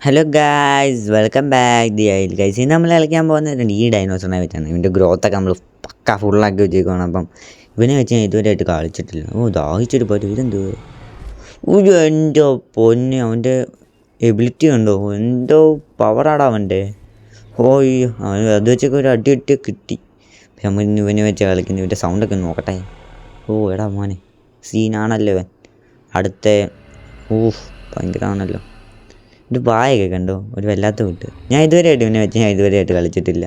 Hello guys, welcome back the ഐൽ guys. ഇന്ന് നമ്മൾ കളിക്കാൻ പോകുന്നത് ഈ ഡൈനോസറിനെ വെച്ചാണ്. ഇവൻ്റെ ഗ്രോത്തൊക്കെ നമ്മൾ പക്ക ഫുള്ളാക്കി വെച്ചേക്കാണ്. അപ്പം ഇവനെ വെച്ച് ഞാൻ ഇതുവരെയായിട്ട് കളിച്ചിട്ടില്ല. ദാഹിച്ചിട്ട് പറ്റും. ഇതെന്തോ ഒരു എൻ്റെ പൊന്നെ, അവൻ്റെ എബിലിറ്റി ഉണ്ടോ, എന്തോ പവറാടാ അവൻ്റെ. അത് വെച്ചൊക്കെ ഒരു അടി കിട്ടി. നമ്മൾ ഇന്ന് ഇവനെ വെച്ച് കളിക്കുന്നത്. ഇവൻ്റെ സൗണ്ടൊക്കെ നോക്കട്ടെ. എടാ മോനെ, സീനാണല്ലോ ഇവൻ. അടുത്ത ഭയങ്കരമാണല്ലോ. ഒരു വായൊക്കെ കണ്ടോ, ഒരു വല്ലാത്ത വിട്ട്. ഞാൻ ഇതുവരെയായിട്ട് കളിച്ചിട്ടില്ല.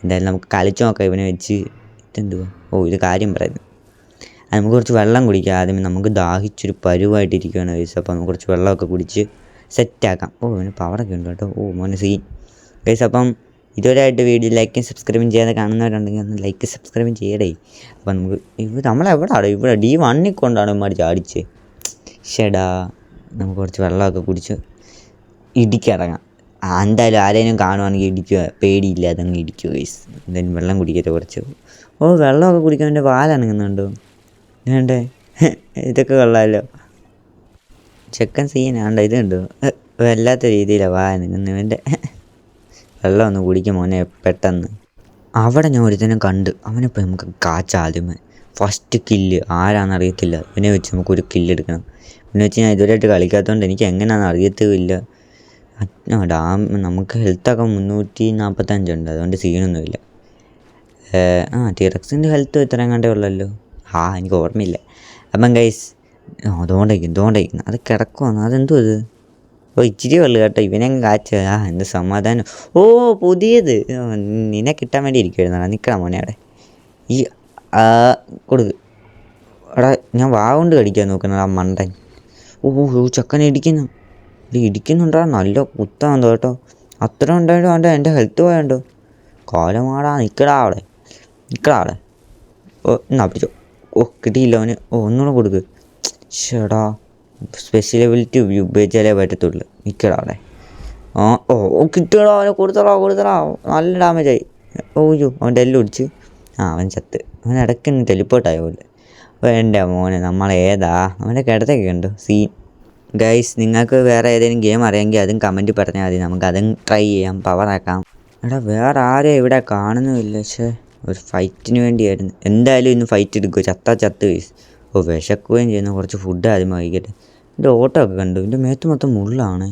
എന്തായാലും നമുക്ക് കളിച്ചു നോക്കാം ഇവനെ വെച്ച്. ഇതെന്തുവാ? ഇത് കാര്യം പറയുന്നത്. അത് നമുക്ക് കുറച്ച് വെള്ളം കുടിക്കാം. ആദ്യം നമുക്ക് ദാഹിച്ചൊരു പരുവായിട്ടിരിക്കുകയാണ് ഗൈസ്. അപ്പോൾ നമുക്ക് കുറച്ച് വെള്ളമൊക്കെ കുടിച്ച് സെറ്റാക്കാം. ഇവന് പവറൊക്കെ ഉണ്ട് കേട്ടോ. മോനെ സീൻ ഗൈസ്. അപ്പം ഇതുവരെയായിട്ട് വീഡിയോ ലൈക്കും സബ്സ്ക്രൈബും ചെയ്യാതെ കാണുന്നവരുണ്ടെങ്കിൽ ഒന്ന് ലൈക്ക് സബ്സ്ക്രൈബും ചെയ്യടേ. അപ്പം നമുക്ക് നമ്മളെവിടെയാണ് ഇവിടെ D1 കൊണ്ടാണ് ഇമ്മാടി ചാടിച്ച്. ഷെടാ, നമുക്ക് കുറച്ച് വെള്ളമൊക്കെ കുടിച്ച് ഇടിക്കിറങ്ങാം. എന്തായാലും ആരെയും കാണുവാണെങ്കിൽ ഇടിക്കുക, പേടിയില്ല, അതങ്ങ് ഇടിക്കുക ഗൈസ്. എന്തായാലും വെള്ളം കുടിക്കട്ടെ കുറച്ച്. വെള്ളമൊക്കെ കുടിക്കാൻ എൻ്റെ വാലനങ്ങുന്നുണ്ടോ? വേണ്ടേ? ഇതൊക്കെ കൊള്ളാമല്ലോ. ചെക്കൻ സീനാണ്ടോ. ഇതുണ്ടോ? വല്ലാത്ത രീതിയിലാണ് വാലനങ്ങുന്നവൻ്റെ. വെള്ളം ഒന്ന് കുടിക്കും മോനെ പെട്ടെന്ന്. അവിടെ ഞാൻ ഒരുത്തനും കണ്ട്. അവനിപ്പോൾ നമുക്ക് ആദ്യമേ ഫസ്റ്റ് കില്ല് ആരാണെന്നറിയത്തില്ല. ഇവനെ വെച്ച് നമുക്കൊരു കില്ലെടുക്കണം. ഇവനെ വെച്ച് ഞാൻ ഇതുവരെയായിട്ട് കളിക്കാത്തതുകൊണ്ട് എനിക്ക് എങ്ങനെയാണെന്ന് അറിയത്തുമില്ല. നമുക്ക് ഹെൽത്തൊക്കെ 345 ഉണ്ട്, അതുകൊണ്ട് സീനൊന്നുമില്ല. ടിറക്സിൻ്റെ ഹെൽത്ത് ഇത്രയും കണ്ടേ ഉള്ളല്ലോ. എനിക്ക് ഓർമ്മയില്ല. അപ്പം ഗൈസ്, തോണ്ടിരിക്കുന്നു അത് കിടക്കുവാണ്. അതെന്തോ ഇത്? ഇച്ചിരി വെള്ളു കേട്ടോ. ഇവനെ കാച്ച. എന്ത് സമാധാനം. പുതിയത് നിന്നെ കിട്ടാൻ വേണ്ടി ഇരിക്കുവായിരുന്നാ. നിൽക്കണം മോനെ അവിടെ. ഈ കൊടുക്ക്. എടാ, ഞാൻ കൊണ്ട് കടിക്കാൻ നോക്കുന്നത് ആ മണ്ടൻ. ചക്കനെ ഇടിക്കുന്നുണ്ടാ. നല്ല കുത്താന്തോ കേട്ടോ. അത്ര ഉണ്ടായിട്ടും വേണ്ട എൻ്റെ ഹെൽത്ത് പോയണ്ടോ. കോലമാടാ. നിൽക്കടാ അവിടെ. എന്നാ പിടിച്ചോ. കിട്ടിയില്ല അവന്. ഒന്നുകൂടെ കൊടുക്ക്. ഷെടാ, സ്പെഷ്യൽ എബിലിറ്റി ഉപയോഗിച്ചാലേ പറ്റത്തുള്ളൂ. നിൽക്കടാ അവിടെ. കിട്ടിയടാ. അവനെ കൊടുത്തടാ. നല്ല ഡാമേജായി. അവൻ്റെ എല്ലാം ഒടിച്ച്. അവൻ ചത്ത്. അവൻ ഇടയ്ക്ക് ടെലിപ്പോർട്ടായ പോലെ. എൻ്റെ മോനെ, നമ്മളേതാ അവൻ്റെ കിടത്തൊക്കെ ഉണ്ടോ. Scene guys. നിങ്ങൾക്ക് വേറെ ഏതെങ്കിലും ഗെയിം അറിയാമെങ്കിൽ അതും കമൻറ്റ് പറഞ്ഞാൽ മതി. നമുക്കതും ട്രൈ ചെയ്യാം, പവറാക്കാം. എടാ, വേറെ ആരെയും ഇവിടെ കാണുന്നുമില്ല. പക്ഷേ ഒരു ഫൈറ്റിന് വേണ്ടിയായിരുന്നു. എന്തായാലും ഇന്ന് ഫൈറ്റ് എടുക്കുമോ. ചത്ത് ഗൈസ്. വിശക്കുകയും ചെയ്യുന്നു. കുറച്ച് ഫുഡ് ആദ്യം കഴിക്കട്ടെ. എൻ്റെ ഓട്ടമൊക്കെ കണ്ടു. എൻ്റെ മേത്ത് മൊത്തം മുള്ളാണ്.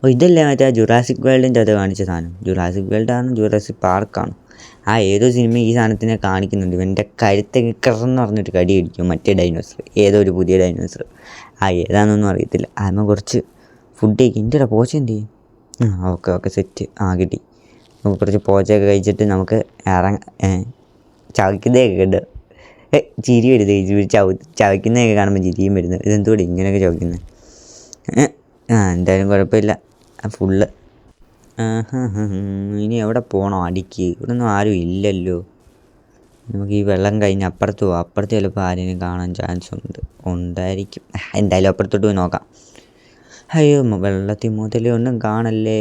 ഇതല്ലേ മറ്റേ ജുറാസിക് വേൾഡിൻ്റെ അത് കാണിച്ച സാധനം. ജുറാസിക് വേൾഡാണ്, ജുറാസിക് പാർക്കാണ്. ഏതോ സിനിമ ഈ സാധനത്തിനെ കാണിക്കുന്നുണ്ട്. ഇവൻ്റെ കഴുത്തൊക്കെ കിറന്ന് പറഞ്ഞിട്ട് കടി അടിക്കും മറ്റേ ഡൈനോസർ. ഏതോ ഒരു പുതിയ ഡൈനോസർ. ഏതാണെന്നൊന്നും അറിയത്തില്ല. അതിന് കുറച്ച് ഫുഡ് കഴിക്കും. എൻ്റെ പോച്ച എന്ത് ചെയ്യും? Okay set. കിട്ടി. നമുക്ക് കുറച്ച് പോച്ചയൊക്കെ കഴിച്ചിട്ട് നമുക്ക് ചവയ്ക്കുന്നതൊക്കെ ഉണ്ട്. ചിരി വരുന്നത്. ചവയ്ക്കുന്നതൊക്കെ കാണുമ്പോൾ ചിരിയും വരുന്നത്. ഇതെന്തോടെ ഇങ്ങനെയൊക്കെ ചവയ്ക്കുന്നത്? എന്തായാലും കുഴപ്പമില്ല. ഫുള്ള്. ഇനി എവിടെ പോകണോ അടിക്ക്? ഇവിടെ ഒന്നും ആരും ഇല്ലല്ലോ. നമുക്ക് ഈ വെള്ളം കഴിഞ്ഞ് അപ്പുറത്ത് പോകാം. അപ്പുറത്ത് ചിലപ്പോൾ ആരെയും കാണാൻ ചാൻസ് ഉണ്ടായിരിക്കും. എന്തായാലും അപ്പുറത്തോട്ട് പോയി നോക്കാം. വെള്ളത്തിൽ മുതലേ ഒന്നും കാണല്ലേ.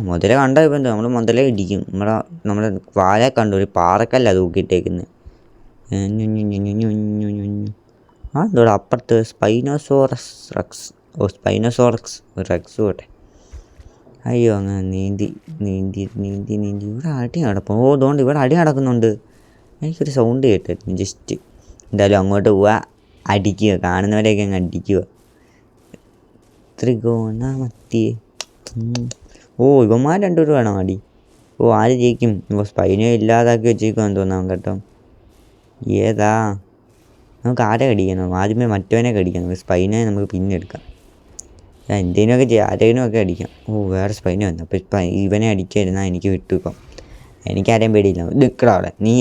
മുതലേ കണ്ടാൽ ഇപ്പം നമ്മൾ മുതലേ ഇടിക്കും. നമ്മുടെ വാലെ കണ്ടു. ഒരു പാറക്കല്ല തൂക്കിയിട്ടേക്കുന്നത്. എന്തോടെ അപ്പുറത്ത് സ്പൈനോസോറസ് റെക്സ് പോട്ടെ. അങ്ങനെ നീന്തി ഇവിടെ അടി നടക്കും. അതുകൊണ്ട് ഇവിടെ അടി നടക്കുന്നുണ്ട്. എനിക്കൊരു സൗണ്ട് കേട്ടായിരുന്നു ജസ്റ്റ്. എന്തായാലും അങ്ങോട്ട് പോവുക, അടിക്കുക. കാണുന്നവരെയൊക്കെ അങ്ങ് അടിക്കുക. ത്രികോണമത്തി. ഇവന്മാർ രണ്ടുപേരും വേണം അടി. ആര് ജയിക്കും? സ്പൈനോ ഇല്ലാതാക്കി വെച്ചേക്കുമെന്ന് തോന്നാം കേട്ടോ. ഏതാ നമുക്ക് ആരെ കടിക്കണം? ആദ്യമേ മറ്റവനെ കടിക്കണം. സ്പൈനെ നമുക്ക് പിന്നെ എടുക്കാം. എന്തെങ്കിലുമൊക്കെ ചെയ്യാം. ആരെങ്കിലുമൊക്കെ അടിക്കാം. വേറെ സ്പൈന വന്നു. അപ്പോൾ ഇവനെ അടിക്കാതിരുന്നാൽ എനിക്ക് വിട്ടുവെക്കാം. എനിക്കാരെയും പേടിയില്ല. നിൽക്കടാ അവിടെ. നീ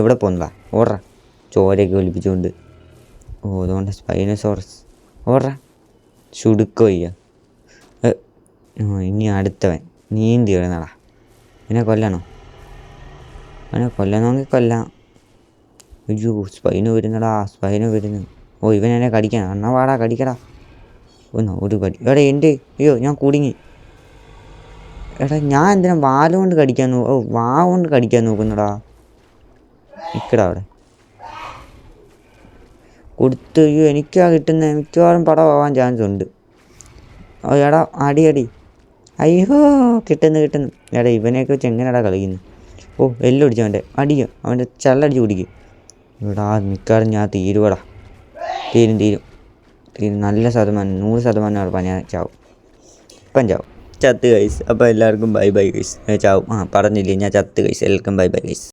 എവിടെ പോകുന്നതാ? ഓടാ. ചോരയൊക്കെ ഒലിപ്പിച്ചുകൊണ്ട്. അതുകൊണ്ട് സ്പൈനോസോറസ് ഓടാ. ചുടുക്കോ ചെയ്യുക. ഇനി അടുത്തവൻ നീന്തി വരുന്നടാ. ഇവനെ കൊല്ലണോ? അവനെ കൊല്ലണമെങ്കിൽ കൊല്ലാം. സ്പൈനോ വരുന്നു. ഇവൻ എന്നെ കടിക്കണം. അണ്ണാ വാടാ, കടിക്കടാ. ഒരു കടി. എൻ്റെ ഞാൻ കുടുങ്ങി. ഞാൻ എന്തിനാ കൊണ്ട് കടിക്കാൻ നോക്കുന്നടാ. നിൽക്കടാ അവിടെ. കൊടുത്ത് എനിക്കാ കിട്ടുന്നത്. മിക്കവാറും പടമാവാൻ ചാൻസ് ഉണ്ട്. അടി. അയ്യോ കിട്ടുന്നു. എടാ ഇവനെയൊക്കെ വെച്ച് എങ്ങനെയാടാ കളിക്കുന്നത്? ഓ എല്ലാം അടിച്ചു അടിക്കും, അവൻ്റെ ചള്ളടിച്ച് കുടിക്കും. ഇവിടെ മിക്കവാറും ഞാൻ തീരും. നല്ല ശതമാനം 100% ഉറപ്പാണ് ഞാൻ ചാവും. ഇപ്പം ചാവും. ചത്ത് ഗൈസ്. അപ്പോൾ എല്ലാവർക്കും ബൈ ഗൈസ്. ചാവും. പറഞ്ഞില്ലേ ഞാൻ ചത്ത് ഗൈസ്. എല്ലാവർക്കും ബൈ ഗൈസ്.